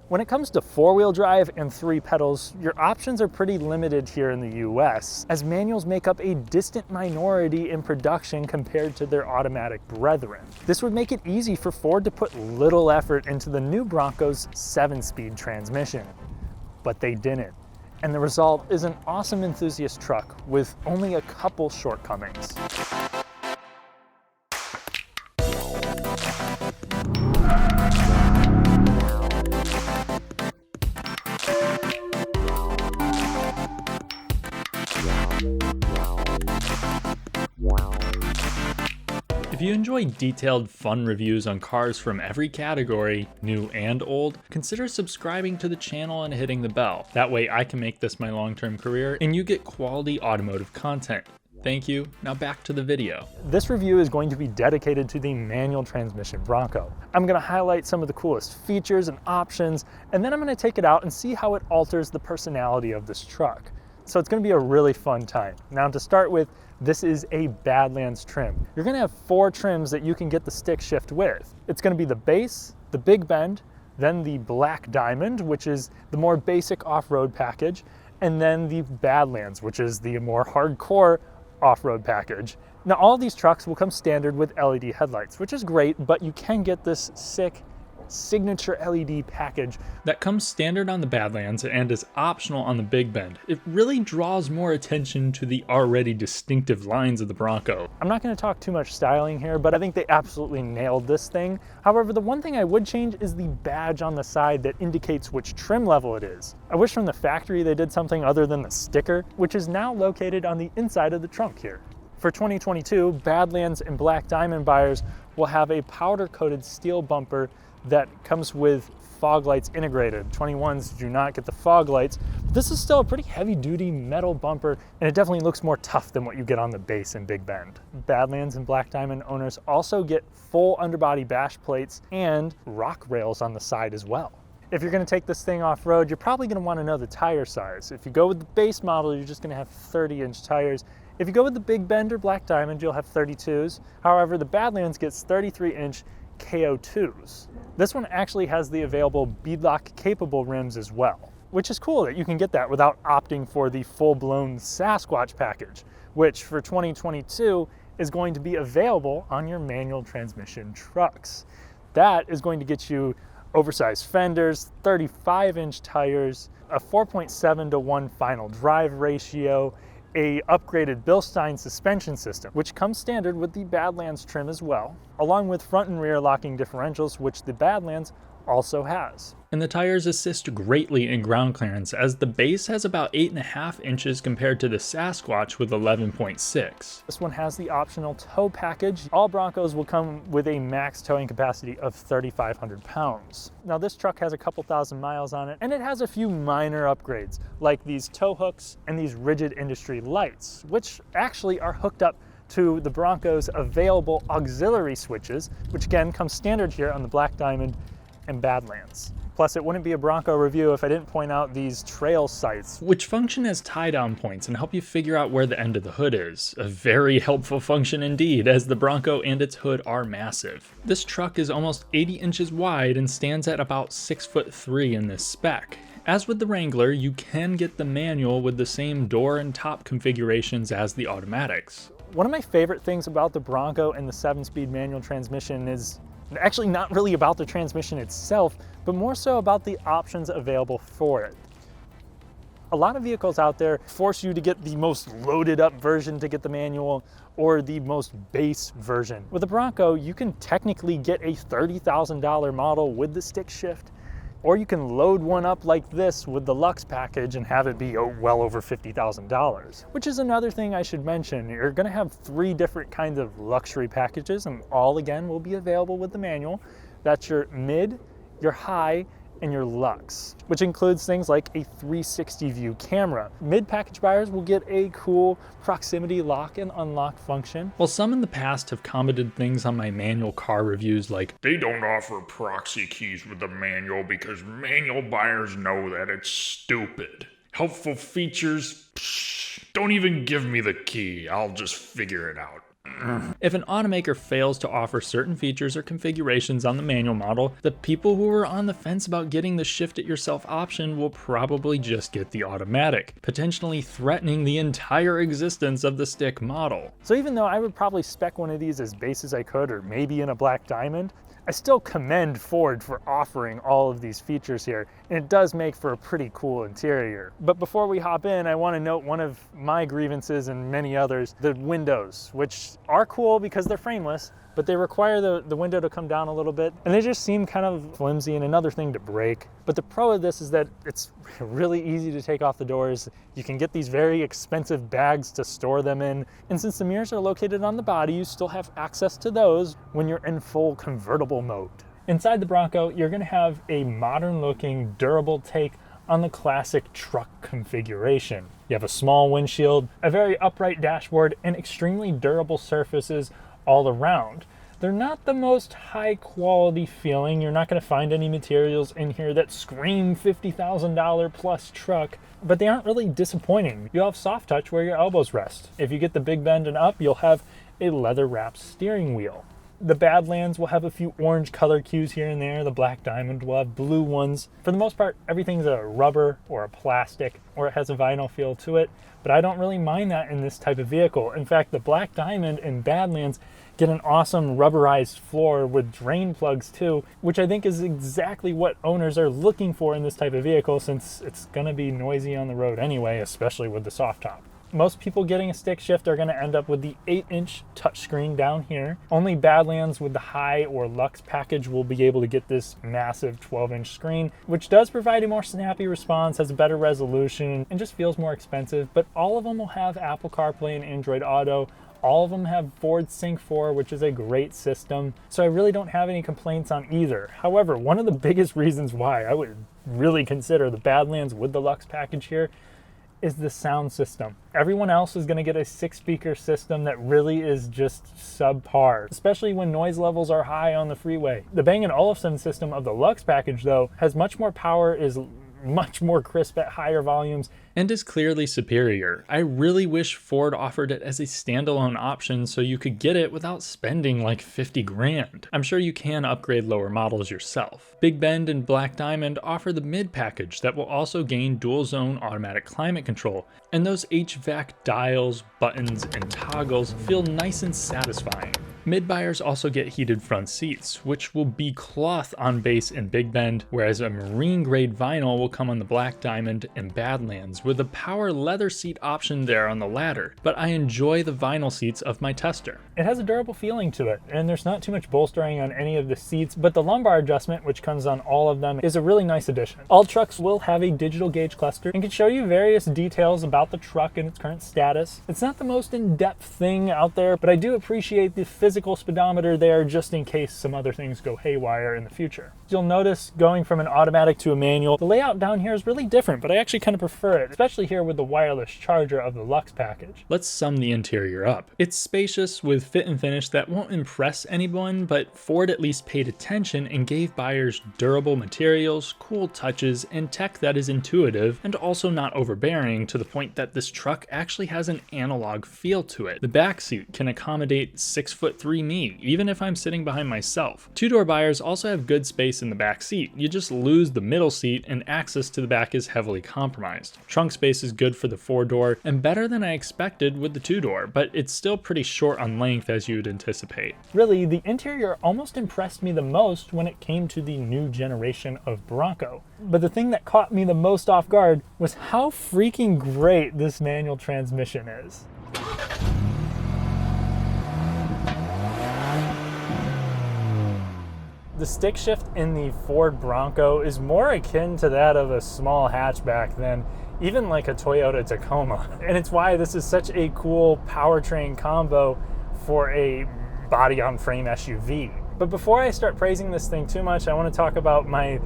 When it comes to four-wheel drive and 3 pedals, your options are pretty limited here in the US, as manuals make up a distant minority in production compared to their automatic brethren. This would make it easy for Ford to put little effort into the new Bronco's 7-speed transmission. But they didn't. And the result is an awesome enthusiast truck with only a couple shortcomings. If you enjoy detailed, fun reviews on cars from every category, new and old, consider subscribing to the channel and hitting the bell. That way I can make this my long-term career and you get quality automotive content. Thank you. Now back to the video. This review is going to be dedicated to the manual transmission Bronco. I'm going to highlight some of the coolest features and options, and then I'm going to take it out and see how it alters the personality of this truck. So it's going to be a really fun time. Now to start with, this is a Badlands trim. You're going to have 4 trims that you can get the stick shift with. It's going to be the base, the Big Bend, then the Black Diamond, which is the more basic off-road package, and then the Badlands, which is the more hardcore off-road package. Now all of these trucks will come standard with LED headlights, which is great, but you can get this sick signature LED package that comes standard on the Badlands and is optional on the Big Bend. It really draws more attention to the already distinctive lines of the Bronco. I'm not going to talk too much styling here, but I think they absolutely nailed this thing. However, the one thing I would change is the badge on the side that indicates which trim level it is. I wish from the factory they did something other than the sticker, which is now located on the inside of the trunk here. For 2022, Badlands and Black Diamond buyers will have a powder-coated steel bumper that comes with fog lights integrated. 21s do not get the fog lights. This is still a pretty heavy-duty metal bumper, and it definitely looks more tough than what you get on the base and Big Bend. Badlands and Black Diamond owners also get full underbody bash plates and rock rails on the side as well. If you're going to take this thing off-road, you're probably going to want to know the tire size. If you go with the base model, you're just going to have 30-inch tires. If you go with the Big Bend or Black Diamond, you'll have 32s. However, the Badlands gets 33-inch KO2s. This one actually has the available beadlock capable rims as well, which is cool that you can get that without opting for the full-blown Sasquatch package, which for 2022 is going to be available on your manual transmission trucks. That is going to get you oversized fenders, 35-inch tires, a 4.7:1 final drive ratio, a upgraded Bilstein suspension system, which comes standard with the Badlands trim as well, along with front and rear locking differentials, which the Badlands also has. And the tires assist greatly in ground clearance, as the base has about 8.5 inches compared to the Sasquatch with 11.6. This one has the optional tow package. All Broncos will come with a max towing capacity of 3,500 pounds. Now this truck has a couple thousand miles on it, and it has a few minor upgrades, like these tow hooks and these rigid industry lights, which actually are hooked up to the Bronco's available auxiliary switches, which again come standard here on the Black Diamond and Badlands. Plus, it wouldn't be a Bronco review if I didn't point out these trail sights, which function as tie-down points and help you figure out where the end of the hood is. A very helpful function indeed, as the Bronco and its hood are massive. This truck is almost 80 inches wide and stands at about 6'3" in this spec. As with the Wrangler, you can get the manual with the same door and top configurations as the automatics. One of my favorite things about the Bronco and the 7-speed manual transmission is actually not really about the transmission itself, but more so about the options available for it. A lot of vehicles out there force you to get the most loaded up version to get the manual, or the most base version. With the Bronco, you can technically get a $30,000 model with the stick shift, or you can load one up like this with the Luxe package and have it be well over $50,000. Which is another thing I should mention. You're gonna have 3 different kinds of luxury packages, and all again will be available with the manual. That's your mid, your high, and your Luxe, which includes things like a 360 view camera. Mid-package buyers will get a cool proximity lock and unlock function. While some in the past have commented things on my manual car reviews like, "They don't offer proxy keys with the manual because manual buyers know that it's stupid. Helpful features, psh, don't even give me the key, I'll just figure it out." If an automaker fails to offer certain features or configurations on the manual model, the people who are on the fence about getting the shift it yourself option will probably just get the automatic, potentially threatening the entire existence of the stick model. So even though I would probably spec one of these as base as I could, or maybe in a black diamond, I still commend Ford for offering all of these features here, and it does make for a pretty cool interior. But before we hop in, I want to note one of my grievances and many others, the windows, which are cool because they're frameless, but they require the window to come down a little bit, and they just seem kind of flimsy and another thing to break. But the pro of this is that it's really easy to take off the doors. You can get these very expensive bags to store them in, and since the mirrors are located on the body, you still have access to those when you're in full convertible mode. Inside the Bronco, you're going to have a modern looking, durable take on the classic truck configuration. You have a small windshield, a very upright dashboard, and extremely durable surfaces all around. They're not the most high quality feeling. You're not going to find any materials in here that scream $50,000 plus truck, but they aren't really disappointing. You'll have soft touch where your elbows rest. If you get the big bend and up, you'll have a leather wrapped steering wheel. The Badlands will have a few orange color cues here and there. The Black Diamond will have blue ones. For the most part, everything's a rubber or a plastic, or it has a vinyl feel to it, but I don't really mind that in this type of vehicle. In fact, the Black Diamond and Badlands get an awesome rubberized floor with drain plugs too, which I think is exactly what owners are looking for in this type of vehicle, since it's going to be noisy on the road anyway, especially with the soft top. Most people getting a stick shift are going to end up with the 8-inch touchscreen down here. Only Badlands with the High or Lux package will be able to get this massive 12-inch screen, which does provide a more snappy response, has a better resolution, and just feels more expensive. But all of them will have Apple CarPlay and Android Auto. All of them have Ford Sync 4, which is a great system. So I really don't have any complaints on either. However, one of the biggest reasons why I would really consider the Badlands with the Lux package here is the sound system. Everyone else is going to get a 6-speaker system that really is just subpar, especially when noise levels are high on the freeway. The Bang & Olufsen system of the Lux package, though, has much more power, is much more crisp at higher volumes, and is clearly superior. I really wish Ford offered it as a standalone option so you could get it without spending like 50 grand. I'm sure you can upgrade lower models yourself. Big Bend and Black Diamond offer the mid package that will also gain dual zone automatic climate control, and those HVAC dials, buttons, and toggles feel nice and satisfying. Mid buyers also get heated front seats, which will be cloth on base in Big Bend, whereas a marine grade vinyl will come on the Black Diamond and Badlands, with a power leather seat option there on the latter, but I enjoy the vinyl seats of my Tester. It has a durable feeling to it, and there's not too much bolstering on any of the seats, but the lumbar adjustment, which comes on all of them, is a really nice addition. All trucks will have a digital gauge cluster and can show you various details about the truck and its current status. It's not the most in-depth thing out there, but I do appreciate the physical speedometer there just in case some other things go haywire in the future. You'll notice going from an automatic to a manual, the layout down here is really different, but I actually kind of prefer it, especially here with the wireless charger of the Lux package. Let's sum the interior up. It's spacious with fit and finish that won't impress anyone, but Ford at least paid attention and gave buyers durable materials, cool touches, and tech that is intuitive and also not overbearing, to the point that this truck actually has an analog feel to it. The back seat can accommodate 6'3" me, even if I'm sitting behind myself. Two-door buyers also have good space in the back seat. You just lose the middle seat and access to the back is heavily compromised. Trunk space is good for the 4-door and better than I expected with the 2-door, but it's still pretty short on length as you'd anticipate. Really, the interior almost impressed me the most when it came to the new generation of Bronco. But the thing that caught me the most off guard was how freaking great this manual transmission is. The stick shift in the Ford Bronco is more akin to that of a small hatchback than even like a Toyota Tacoma. And it's why this is such a cool powertrain combo for a body-on-frame SUV. But before I start praising this thing too much, I want to talk about my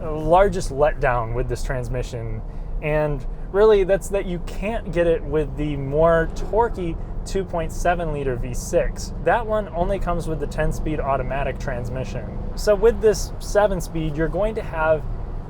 largest letdown with this transmission. And really, that's that you can't get it with the more torquey 2.7 liter V6. That one only comes with the 10-speed automatic transmission. So with this 7-speed, you're going to have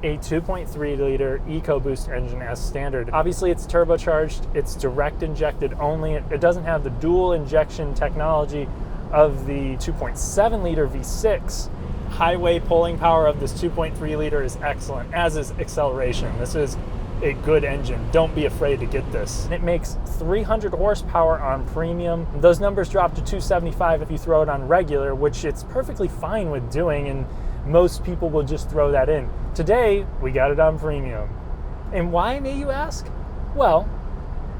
a 2.3 liter EcoBoost engine as standard. Obviously it's turbocharged, it's direct injected only. It doesn't have the dual injection technology of the 2.7 liter V6. Highway pulling power of this 2.3 liter is excellent, as is acceleration. This is a good engine. Don't be afraid to get this. It makes 300 horsepower on premium. Those numbers drop to 275 if you throw it on regular, which it's perfectly fine with doing, and most people will just throw that in. Today, we got it on premium. And why, may you ask? Well,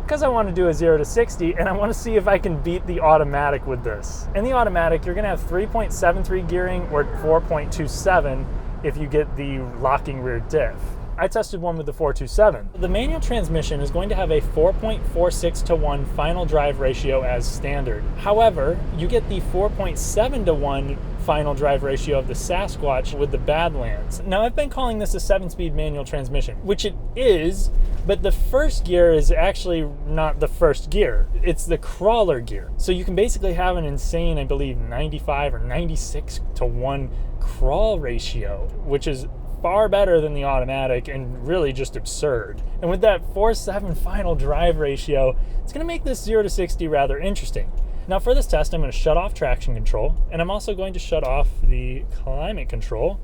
because I want to do a 0 to 60 and I want to see if I can beat the automatic with this. In the automatic, you're going to have 3.73 gearing or 4.27 if you get the locking rear diff. I tested one with the 427. The manual transmission is going to have a 4.46 to 1 final drive ratio as standard. However, you get the 4.7 to 1 final drive ratio of the Sasquatch with the Badlands. Now, I've been calling this a 7-speed manual transmission, which it is, but the first gear is actually not the first gear. It's the crawler gear. So you can basically have an insane, I believe, 95 or 96 to 1 crawl ratio, which is far better than the automatic and really just absurd. And with that 4.7 final drive ratio, it's going to make this 0 to 60 rather interesting. Now for this test, I'm going to shut off traction control, and I'm also going to shut off the climate control.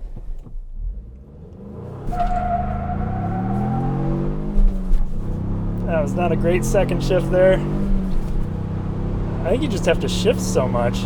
That was not a great second shift there. I think you just have to shift so much.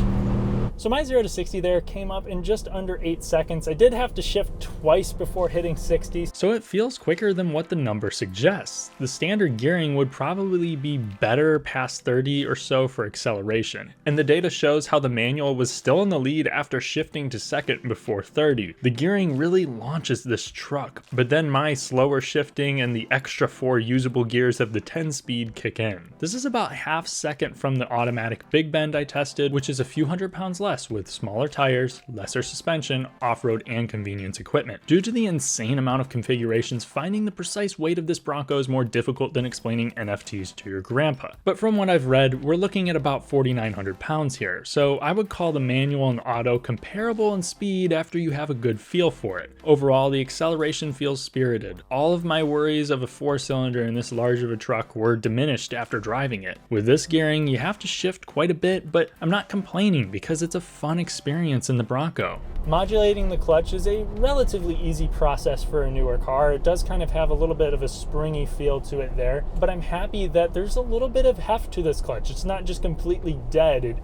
So my 0 to 60 there came up in just under 8 seconds. I did have to shift twice before hitting 60. So it feels quicker than what the number suggests. The standard gearing would probably be better past 30 or so for acceleration. And the data shows how the manual was still in the lead after shifting to second before 30. The gearing really launches this truck, but then my slower shifting and the extra 4 usable gears of the 10 speed kick in. This is about half second from the automatic big bend I tested, which is a few hundred pounds less with smaller tires, lesser suspension, off-road, and convenience equipment. Due to the insane amount of configurations, finding the precise weight of this Bronco is more difficult than explaining NFTs to your grandpa. But from what I've read, we're looking at about 4,900 pounds here, so I would call the manual and auto comparable in speed after you have a good feel for it. Overall, the acceleration feels spirited. All of my worries of a 4-cylinder in this large of a truck were diminished after driving it. With this gearing, you have to shift quite a bit, but I'm not complaining because it's a fun experience in the Bronco. Modulating the clutch is a relatively easy process for a newer car. It does kind of have a little bit of a springy feel to it there, but I'm happy that there's a little bit of heft to this clutch. It's not just completely dead. It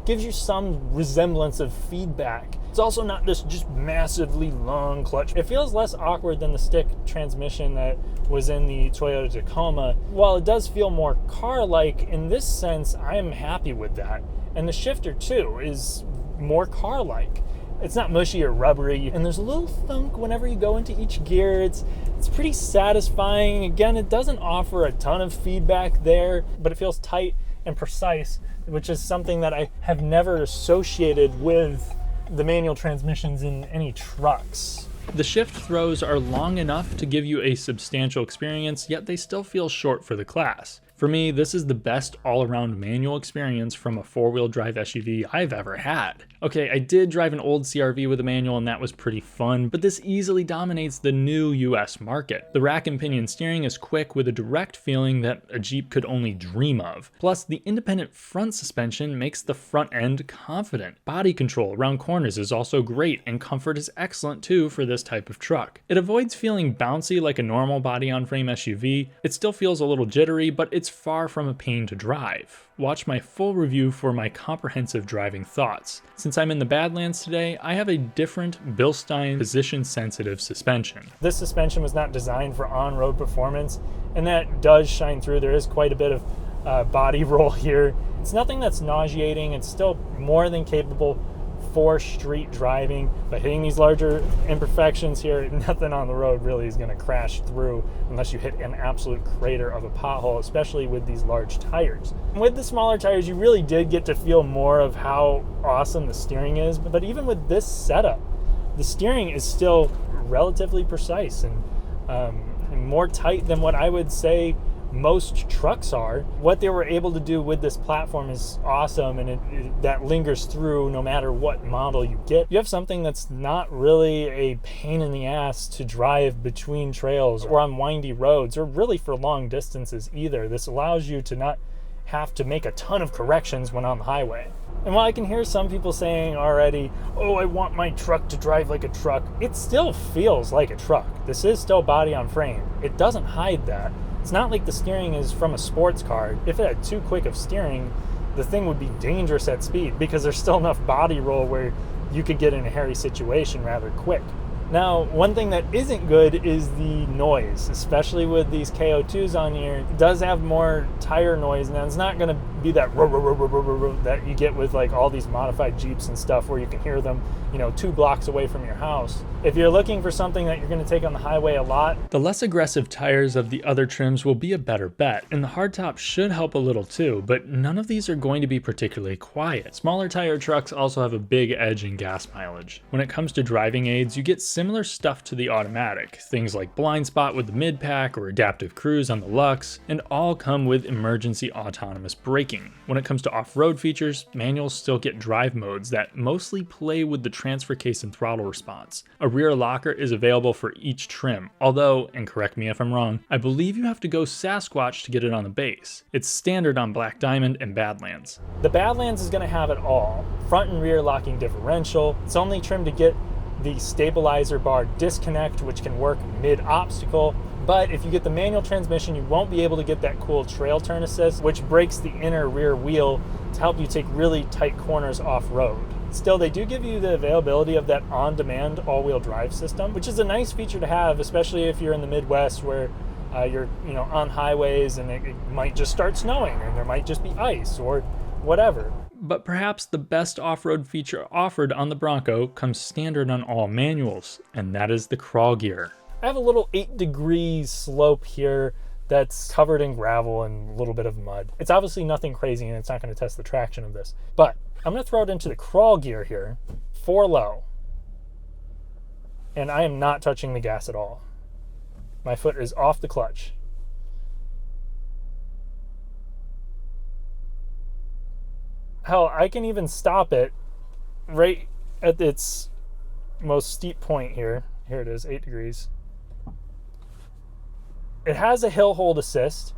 gives you some resemblance of feedback. It's also not this just massively long clutch. It feels less awkward than the stick transmission that was in the Toyota Tacoma. While it does feel more car-like, in this sense, I am happy with that. And the shifter too is more car-like. It's not mushy or rubbery, and there's a little thunk whenever you go into each gear. It's pretty satisfying. Again, it doesn't offer a ton of feedback there, but it feels tight and precise, which is something that I have never associated with the manual transmissions in any trucks. The shift throws are long enough to give you a substantial experience, yet they still feel short for the class. For me, this is the best all-around manual experience from a four-wheel drive SUV I've ever had. Okay, I did drive an old CR-V with a manual and that was pretty fun, but this easily dominates the new US market. The rack and pinion steering is quick with a direct feeling that a Jeep could only dream of. Plus, the independent front suspension makes the front end confident. Body control around corners is also great, and comfort is excellent too for this type of truck. It avoids feeling bouncy like a normal body-on-frame SUV. It still feels a little jittery, but it's far from a pain to drive. Watch my full review for my comprehensive driving thoughts. Since I'm in the Badlands today, I have a different Bilstein position-sensitive suspension. This suspension was not designed for on-road performance, and that does shine through. There is quite a bit of body roll here. It's nothing that's nauseating. It's still more than capable for street driving, but hitting these larger imperfections here, nothing on the road really is going to crash through unless you hit an absolute crater of a pothole, especially with these large tires. With the smaller tires, you really did get to feel more of how awesome the steering is, but even with this setup, the steering is still relatively precise and more tight than what I would say most trucks are. What they were able to do with this platform is awesome, and that lingers through no matter what model you get. You have something that's not really a pain in the ass to drive between trails or on windy roads, or really for long distances either. This allows you to not have to make a ton of corrections when on the highway. And while I can hear some people saying already, oh, I want my truck to drive like a truck, it still feels like a truck. This is still body on frame. It doesn't hide that. It's not like the steering is from a sports car. If it had too quick of steering, the thing would be dangerous at speed, because there's still enough body roll where you could get in a hairy situation rather quick. Now, one thing that isn't good is the noise, especially with these KO2s on here. It does have more tire noise. Now, it's not going to be that that you get with like all these modified Jeeps and stuff where you can hear them, 2 blocks away from your house. If you're looking for something that you're going to take on the highway a lot, the less aggressive tires of the other trims will be a better bet, and the hardtop should help a little too, but none of these are going to be particularly quiet. Smaller tire trucks also have a big edge in gas mileage. When it comes to driving aids, you get similar stuff to the automatic, things like blind spot with the mid pack or adaptive cruise on the Lux, and all come with emergency autonomous braking. When it comes to off-road features, manuals still get drive modes that mostly play with the transfer case and throttle response. A rear locker is available for each trim, although, and correct me if I'm wrong, I believe you have to go Sasquatch to get it on the base. It's standard on Black Diamond and Badlands. The Badlands is going to have it all. Front and rear locking differential. It's only trimmed to get the stabilizer bar disconnect, which can work mid-obstacle. But if you get the manual transmission, you won't be able to get that cool trail turn assist, which breaks the inner rear wheel to help you take really tight corners off-road. Still, they do give you the availability of that on-demand all-wheel drive system, which is a nice feature to have, especially if you're in the Midwest where you're on highways and it might just start snowing, and there might just be ice or whatever. But perhaps the best off-road feature offered on the Bronco comes standard on all manuals, and that is the crawl gear. I have a little 8-degree slope here that's covered in gravel and a little bit of mud. It's obviously nothing crazy, and it's not going to test the traction of this. But I'm going to throw it into the crawl gear here, 4 low. And I am not touching the gas at all. My foot is off the clutch. Hell, I can even stop it right at its most steep point here. Here it is, 8 degrees. It has a hill hold assist,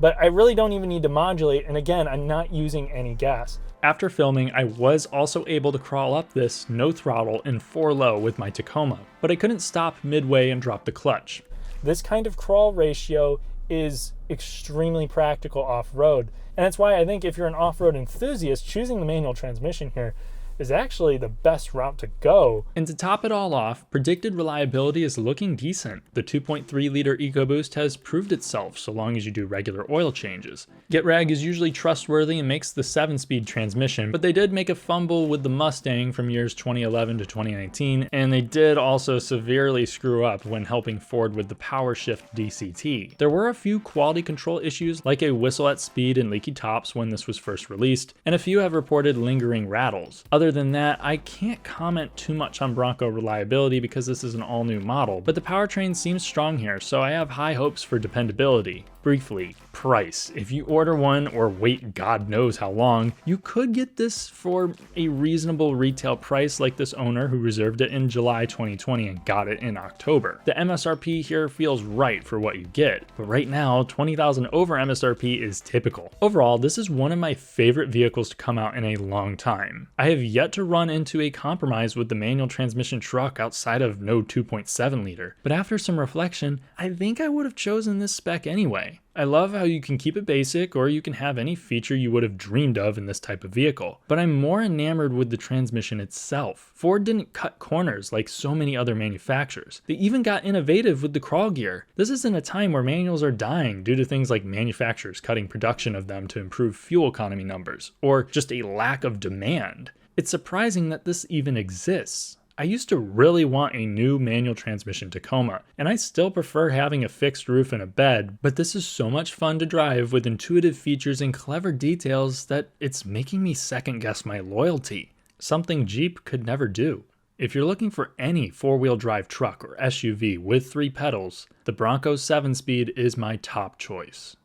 but I really don't even need to modulate, and again, I'm not using any gas. After filming, I was also able to crawl up this no throttle in 4 low with my Tacoma, but I couldn't stop midway and drop the clutch. This kind of crawl ratio is extremely practical off-road, and that's why I think if you're an off-road enthusiast, choosing the manual transmission here is actually the best route to go. And to top it all off, predicted reliability is looking decent. The 2.3 liter EcoBoost has proved itself so long as you do regular oil changes. GetRag is usually trustworthy and makes the 7-speed transmission, but they did make a fumble with the Mustang from years 2011 to 2019, and they did also severely screw up when helping Ford with the PowerShift DCT. There were a few quality control issues, like a whistle at speed and leaky tops when this was first released, and a few have reported lingering rattles. Other than that, I can't comment too much on Bronco reliability because this is an all-new model, but the powertrain seems strong here, so I have high hopes for dependability. Briefly, price. If you order one or wait God knows how long, you could get this for a reasonable retail price like this owner who reserved it in July 2020 and got it in October. The MSRP here feels right for what you get, but right now, $20,000 over MSRP is typical. Overall, this is one of my favorite vehicles to come out in a long time. I have yet to run into a compromise with the manual transmission truck outside of no 2.7 liter, but after some reflection, I think I would have chosen this spec anyway. I love how you can keep it basic, or you can have any feature you would have dreamed of in this type of vehicle, but I'm more enamored with the transmission itself. Ford didn't cut corners like so many other manufacturers. They even got innovative with the crawl gear. This is in a time where manuals are dying due to things like manufacturers cutting production of them to improve fuel economy numbers, or just a lack of demand. It's surprising that this even exists. I used to really want a new manual transmission Tacoma, and I still prefer having a fixed roof and a bed, but this is so much fun to drive with intuitive features and clever details that it's making me second guess my loyalty, something Jeep could never do. If you're looking for any 4-wheel drive truck or SUV with 3 pedals, the Bronco 7-speed is my top choice.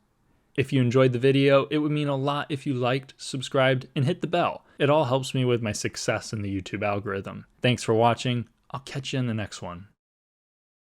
If you enjoyed the video, it would mean a lot if you liked, subscribed, and hit the bell. It all helps me with my success in the YouTube algorithm. Thanks for watching. I'll catch you in the next one.